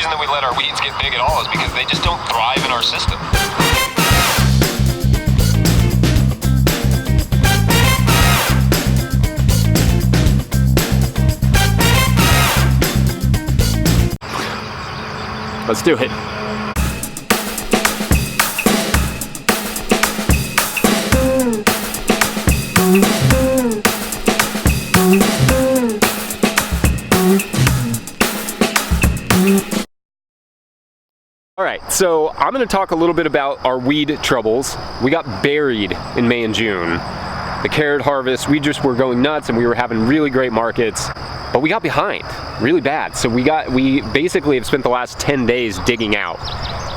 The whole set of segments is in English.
reason that we let our weeds get big at all is because they just don't thrive in our system. Let's do it. All right, so I'm going to talk a little bit about our weed troubles. We got buried in May and June. The carrot harvest, we just were going nuts and we were having really great markets, but we got behind really bad. So we basically have spent the last 10 days digging out,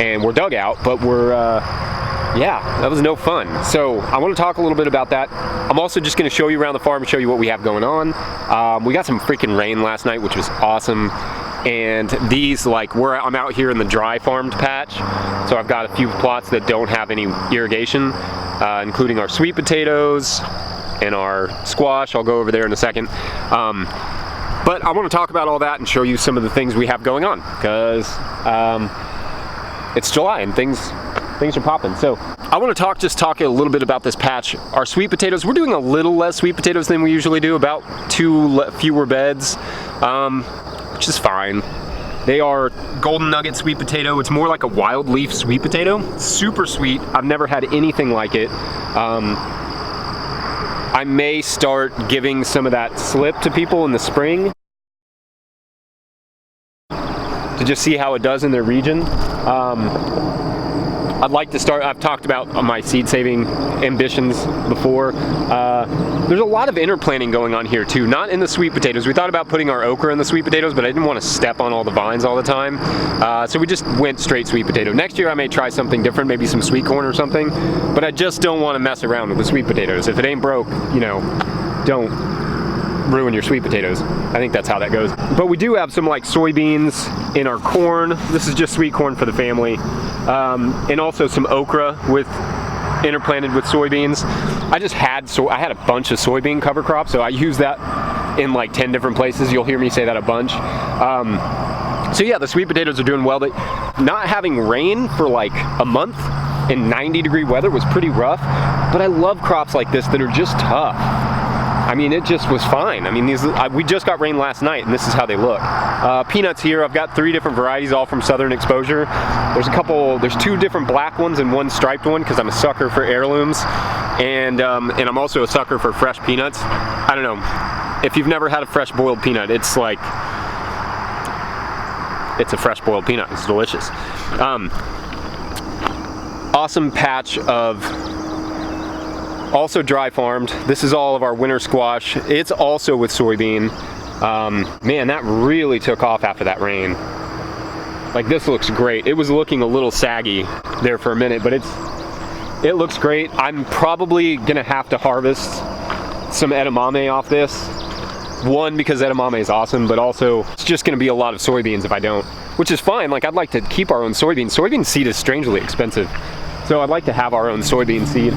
and we're dug out, but we're, yeah, that was no fun. So I want to talk a little bit about that. I'm also just going to show you around the farm and show you what we have going on. We got some freaking rain last night, which was awesome. And these, like, I'm out here in the dry farmed patch, so I've got a few plots that don't have any irrigation, including our sweet potatoes and our squash. I'll go over there in a second. But I want to talk about all that and show you some of the things we have going on, because it's July and things are popping. So I want to talk a little bit about this patch. Our sweet potatoes, we're doing a little less sweet potatoes than we usually do, about 2 fewer beds. Which is fine. They are golden nugget sweet potato. It's more like a wild leaf sweet potato. Super sweet. I've never had anything like it. I may start giving some of that slip to people in the spring to just see how it does in their region. I'd like to start, I've talked about my seed saving ambitions before. There's a lot of interplanting going on here too, not in the sweet potatoes. We thought about putting our okra in the sweet potatoes, but I didn't want to step on all the vines all the time. So we just went straight sweet potato. Next year I may try something different, maybe some sweet corn or something, but I just don't want to mess around with the sweet potatoes. If it ain't broke, you know, don't ruin your sweet potatoes. I think that's how that goes. But we do have some like soybeans in our corn. This is just sweet corn for the family. And also some okra interplanted with soybeans. I had a bunch of soybean cover crops, so I use that in like 10 different places. You'll hear me say that a bunch. So yeah, the sweet potatoes are doing well. Not having rain for like a month in 90-degree weather was pretty rough, but I love crops like this that are just tough. I mean, it just was fine. I mean, we just got rain last night, and this is how they look. Peanuts here, I've got 3 different varieties, all from Southern Exposure. There's 2 different black ones and 1 striped one, because I'm a sucker for heirlooms, and I'm also a sucker for fresh peanuts. I don't know, if you've never had a fresh boiled peanut, it's like, it's a fresh boiled peanut. It's delicious. Awesome patch of also dry farmed. This is all of our winter squash. It's also with soybean. Man, that really took off after that rain. Like, this looks great. It was looking a little saggy there for a minute, but it looks great. I'm probably gonna have to harvest some edamame off this. One, because edamame is awesome, but also it's just gonna be a lot of soybeans if I don't, which is fine. Like, I'd like to keep our own soybeans. Soybean seed is strangely expensive, so I'd like to have our own soybean seed.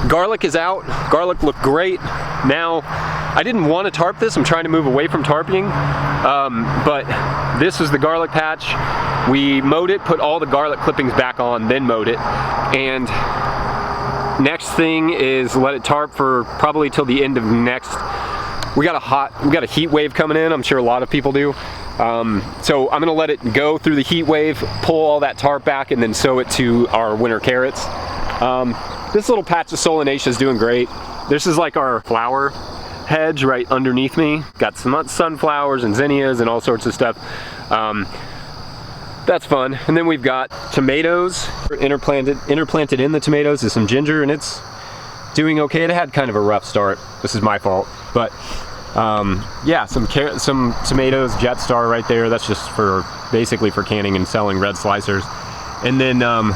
Garlic is out. Garlic looked great. Now, I didn't want to tarp this. I'm trying to move away from tarping, but this is the garlic patch. We mowed it, put all the garlic clippings back on, then mowed it. And next thing is let it tarp for probably till the end of next. We got a heat wave coming in. I'm sure a lot of people do. So I'm gonna let it go through the heat wave, pull all that tarp back, and then sow it to our winter carrots. This little patch of Solanaceae is doing great. This is like our flower hedge right underneath me. Got some sunflowers and zinnias and all sorts of stuff. That's fun. And then we've got tomatoes interplanted in the tomatoes is some ginger, and it's doing okay. It had kind of a rough start. This is my fault, but yeah, some tomatoes, Jetstar right there. That's just basically for canning and selling red slicers. And then a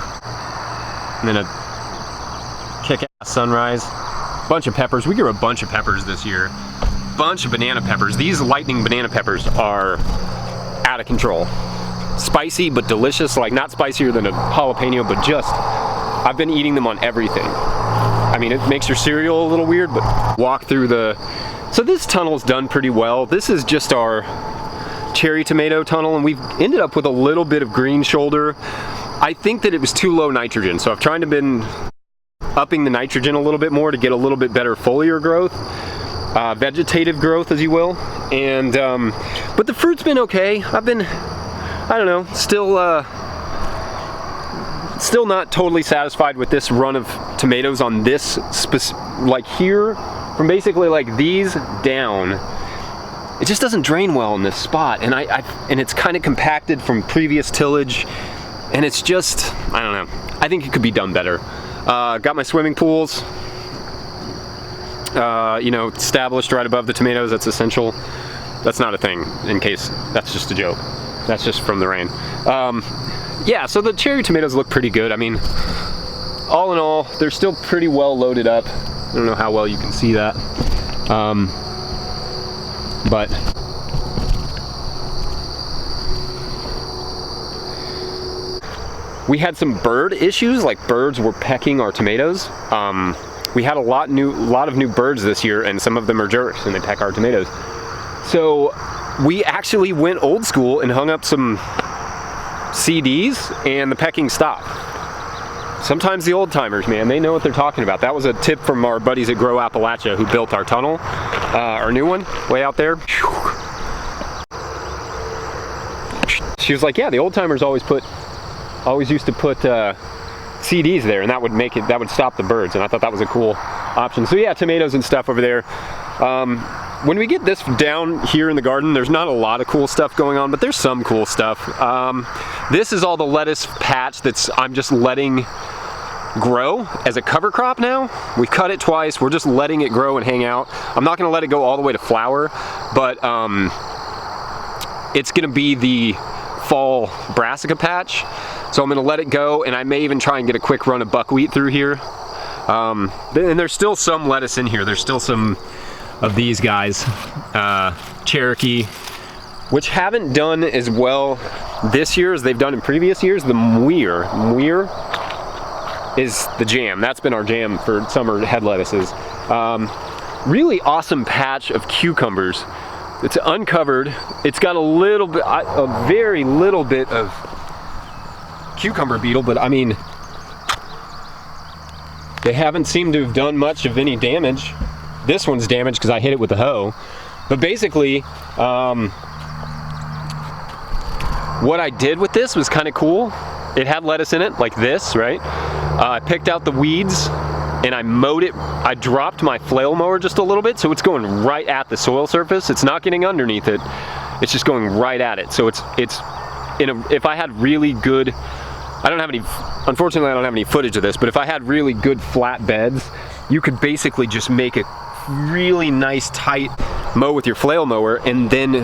kick-ass sunrise. Bunch of peppers. We grew a bunch of peppers this year. Bunch of banana peppers. These lightning banana peppers are out of control. Spicy but delicious. Like, not spicier than a jalapeno, but just, I've been eating them on everything. I mean, it makes your cereal a little weird, but walk through so this tunnel's done pretty well. This is just cherry tomato tunnel, and we've ended up with a little bit of green shoulder. I think that it was too low nitrogen, so I've tried to been upping the nitrogen a little bit more to get a little bit better foliar growth, vegetative growth, as you will. And but the fruit's been okay. I've been, I don't know, still not totally satisfied with this run of tomatoes on this like here, from basically like these down. It just doesn't drain well in this spot, and and it's kind of compacted from previous tillage, and it's just, I don't know. I think it could be done better. Got my swimming pools, you know, established right above the tomatoes. That's essential. That's not a thing, in case that's just a joke. That's just from the rain. Yeah, so the cherry tomatoes look pretty good. I mean, all in all, they're still pretty well loaded up. I don't know how well you can see that. But we had some bird issues, like birds were pecking our tomatoes. We had a lot of new birds this year, and some of them are jerks and they peck our tomatoes. So we actually went old school and hung up some CDs, and the pecking stopped. Sometimes the old timers, man, they know what they're talking about. That was a tip from our buddies at Grow Appalachia who built our tunnel, our new one, way out there. She was like, yeah, the old timers always used to put CDs there, and that would stop the birds, and I thought that was a cool option. So yeah, tomatoes and stuff over there. When we get this down here in the garden, there's not a lot of cool stuff going on, but there's some cool stuff. This is all the lettuce patch I'm just letting grow as a cover crop now. We cut it twice. We're just letting it grow and hang out. I'm not gonna let it go all the way to flower, but it's gonna be the fall brassica patch. So I'm gonna let it go, and I may even try and get a quick run of buckwheat through here. And there's still some lettuce in here. There's still some of these guys, Cherokee, which haven't done as well this year as they've done in previous years. The Muir is the jam. That's been our jam for summer head lettuces. Really awesome patch of cucumbers. It's uncovered. It's got a very little bit of cucumber beetle, but I mean, they haven't seemed to have done much of any damage. This one's damaged because I hit it with a hoe. But basically, what I did with this was kind of cool. It had lettuce in it, like this, right? I picked out the weeds and I mowed it. I dropped my flail mower just a little bit, so it's going right at the soil surface. It's not getting underneath it. It's just going right at it. So if I had really good, unfortunately I don't have any footage of this, but if I had really good flat beds, you could basically just make a really nice tight mow with your flail mower, and then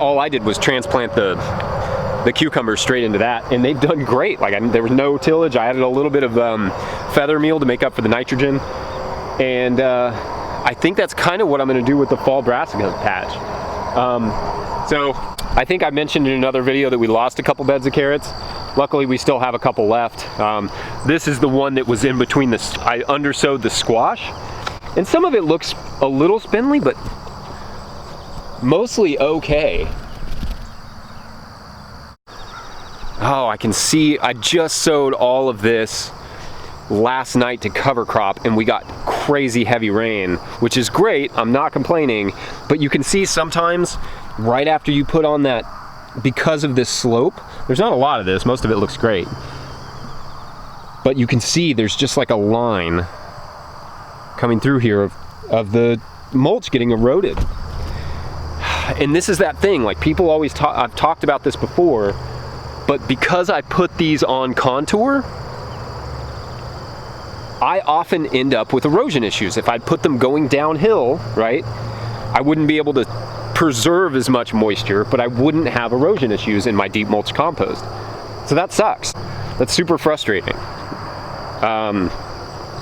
all I did was transplant the cucumbers straight into that, and they've done great. Like, I mean, there was no tillage. I added a little bit of feather meal to make up for the nitrogen, and I think that's kind of what I'm going to do with the fall brassica patch. So I think I mentioned in another video that we lost a couple beds of carrots. Luckily, we still have a couple left. This is the one that was in between I undersowed the squash, and some of it looks a little spindly, but mostly okay. Oh, I can see, I just sowed all of this last night to cover crop, and we got crazy heavy rain, which is great. I'm not complaining, but you can see sometimes right after you put on that, because of this slope, there's not a lot of this, most of it looks great, but you can see there's just like a line coming through here of the mulch getting eroded. And this is that thing, like people always talk, I've talked about this before, but because I put these on contour, I often end up with erosion issues. If I put them going downhill, right, I wouldn't be able to preserve as much moisture, but I wouldn't have erosion issues in my deep mulch compost. So that sucks. That's super frustrating.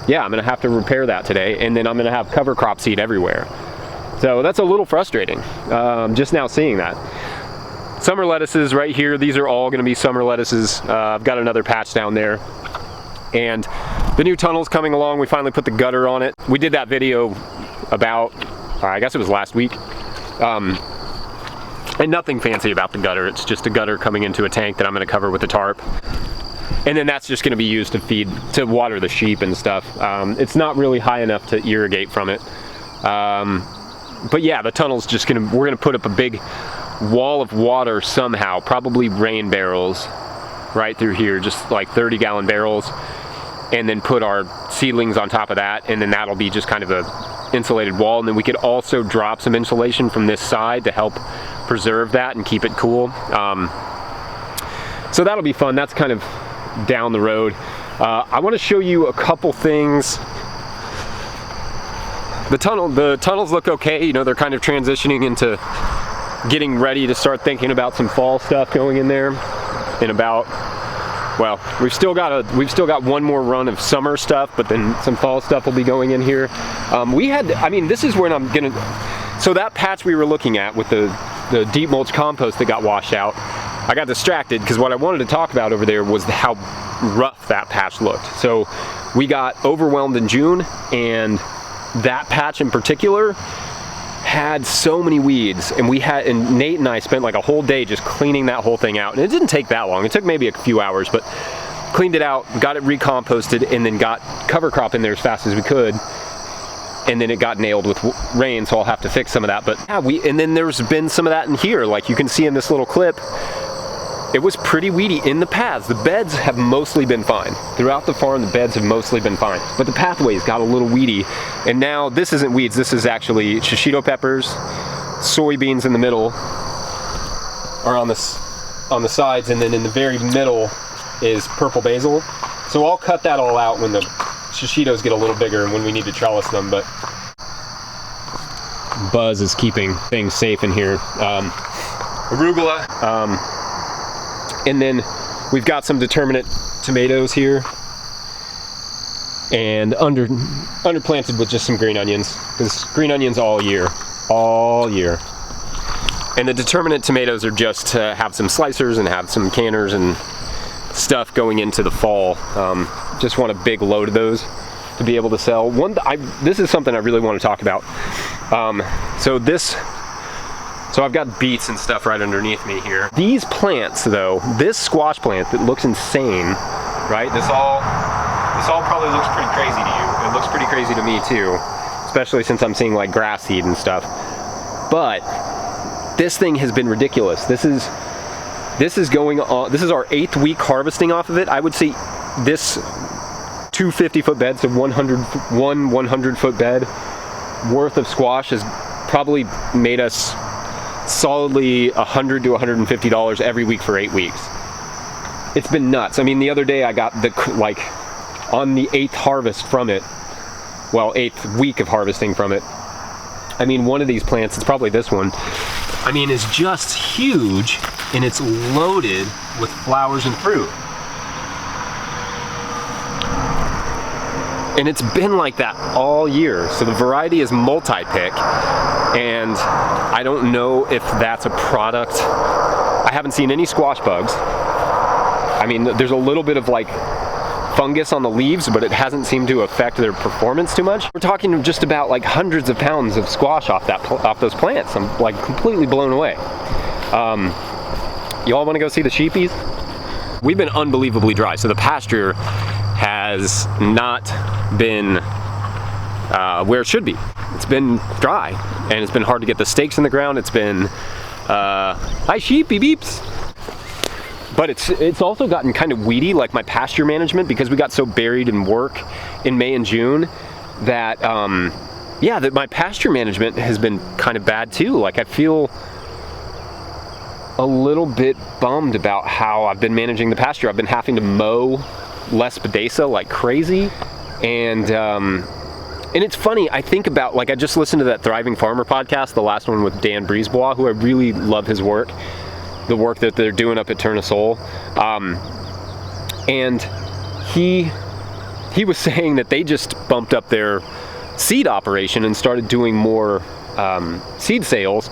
Yeah, I'm gonna have to repair that today, and then I'm gonna have cover crop seed everywhere. So that's a little frustrating, just now seeing that. Summer lettuces right here, these are all gonna be summer lettuces. I've got another patch down there. And the new tunnel's coming along. We finally put the gutter on it. We did that video about, I guess it was last week. And And nothing fancy about the gutter. It's just a gutter coming into a tank that I'm gonna cover with a tarp. And then that's just gonna be used to water the sheep and stuff. It's not really high enough to irrigate from it. But yeah, the tunnel's just we're gonna put up a big wall of water somehow, probably rain barrels right through here, just like 30-gallon barrels, and then put our seedlings on top of that, and then that'll be just kind of a insulated wall. And then we could also drop some insulation from this side to help preserve that and keep it cool. So that'll be fun. That's kind of down the road. I want to show you a couple things. The tunnels look okay. You know, they're kind of transitioning into getting ready to start thinking about some fall stuff going in there. In about, well, we've still got one more run of summer stuff, but then some fall stuff will be going in here. This is where so that patch we were looking at with the deep mulch compost that got washed out, I got distracted because what I wanted to talk about over there was how rough that patch looked. So we got overwhelmed in June, and that patch in particular had so many weeds, and Nate and I spent like a whole day just cleaning that whole thing out. And it didn't take that long. It took maybe a few hours, but cleaned it out, got it recomposted, and then got cover crop in there as fast as we could. And then it got nailed with rain, so I'll have to fix some of that. But yeah, and then there's been some of that in here, like you can see in this little clip. It was pretty weedy in the paths. The beds have mostly been fine. Throughout the farm, the beds have mostly been fine. But the pathways got a little weedy. And now this isn't weeds, this is actually shishito peppers, soybeans in the middle, or on the sides, and then in the very middle is purple basil. So I'll cut that all out when the shishitos get a little bigger and when we need to trellis them, but Buzz is keeping things safe in here. Arugula. And then we've got some determinate tomatoes here, and underplanted with just some green onions, because green onions all year. And the determinate tomatoes are just to have some slicers and have some canners and stuff going into the fall. Just want a big load of those to be able to sell. This is something I really want to talk about. So I've got beets and stuff right underneath me here. These plants though, this squash plant that looks insane, right? This all probably looks pretty crazy to you. It looks pretty crazy to me too, especially since I'm seeing like grass seed and stuff. But this thing has been ridiculous. This is going on, this is our 8th week harvesting off of it. I would say this 2 50-foot beds, so 100-foot bed worth of squash has probably made us solidly $100 to $150 every week for 8 weeks. It's been nuts. I mean, the other day I got on the 8th harvest from it, well, 8th week of harvesting from it. I mean, one of these plants, it's probably this one, I mean, is just huge, and it's loaded with flowers and fruit. And it's been like that all year. So the variety is multi-pick, and I don't know if that's a product. I haven't seen any squash bugs. I mean, there's a little bit of like fungus on the leaves, but it hasn't seemed to affect their performance too much. We're talking just about like hundreds of pounds of squash off those plants. I'm like completely blown away. Y'all want to go see the sheepies? We've been unbelievably dry, so the pasture has not been where it should be. It's been dry, and it's been hard to get the stakes in the ground. It's been hi sheepy beeps. But it's also gotten kind of weedy, like my pasture management, because we got so buried in work in May and June that that my pasture management has been kind of bad too. Like I feel a little bit bummed about how I've been managing the pasture. I've been having to mow less Bedesa like crazy, and it's funny, I think about, like, I just listened to that Thriving Farmer podcast, the last one with Dan Brisebois, who I really love his work, the work that they're doing up at Tournesol, and he was saying that they just bumped up their seed operation and started doing more seed sales,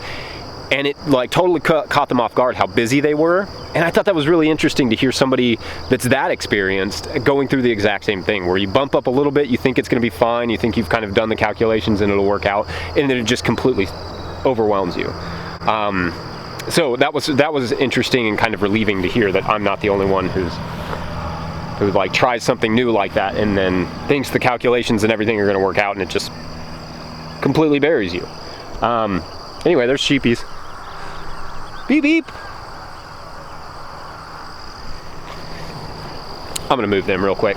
and it like totally caught them off guard how busy they were. And I thought that was really interesting to hear somebody that's that experienced going through the exact same thing, where you bump up a little bit, you think it's going to be fine, you think you've kind of done the calculations and it'll work out, and then it just completely overwhelms you. So that was interesting and kind of relieving to hear that I'm not the only one who like tries something new like that and then thinks the calculations and everything are going to work out, and it just completely buries you. Anyway, there's sheepies. Beep beep. I'm gonna move them real quick.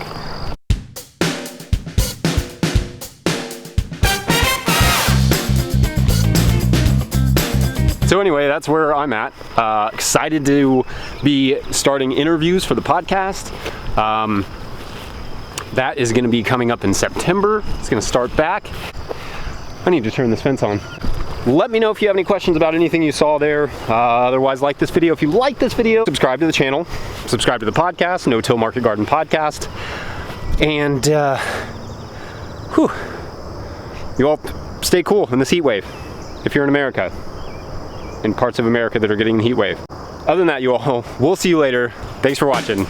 So anyway, that's where I'm at. Excited to be starting interviews for the podcast. That is gonna be coming up in September. It's gonna start back. I need to turn this fence on. Let me know if you have any questions about anything you saw there. Otherwise, like this video. If you like this video, subscribe to the channel, subscribe to the podcast, No Till Market Garden Podcast. And, you all stay cool in this heat wave if you're in America, in parts of America that are getting the heat wave. Other than that, you all, we'll see you later. Thanks for watching.